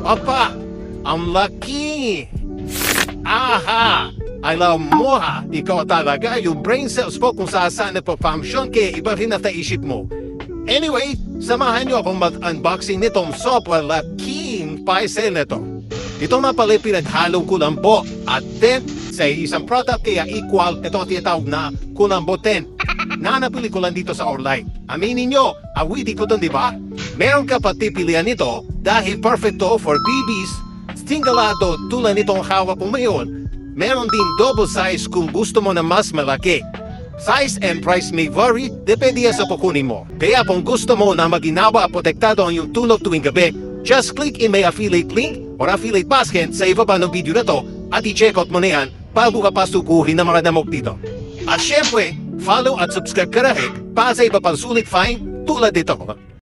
Papa, ang laki! Aha! Alam mo ha, ikaw talaga yung brain cells po kung saan na pa-function kaya iba rin na isip mo. Anyway, samahan niyo akong mag-unboxing nitong sobrang laking parcel nito. Ito nga pala pinaghalo ko lang po at 10 sa isang product kaya equal ito tinatawag na kulambo 10 na napili ko lang dito sa online. Aminin nyo, awiti ko doon diba? Meron ka pati pilihan nito dahil perfect to for babies, stinggalado tulad nitong hawak ko ngayon. Meron din double size kung gusto mo na mas malaki. Size and price may vary, depende sa kukunin mo. Kaya kung gusto mo na maginawa at protektado ang iyong tulog tuwing gabi, just click in may affiliate link or affiliate basket sa ibaba ng video na to at i-check out mo na yan bago ka pa sukuhin ng mga damok dito. At syempre, follow at subscribe ka rin para sa iba pang sulit find tulad dito.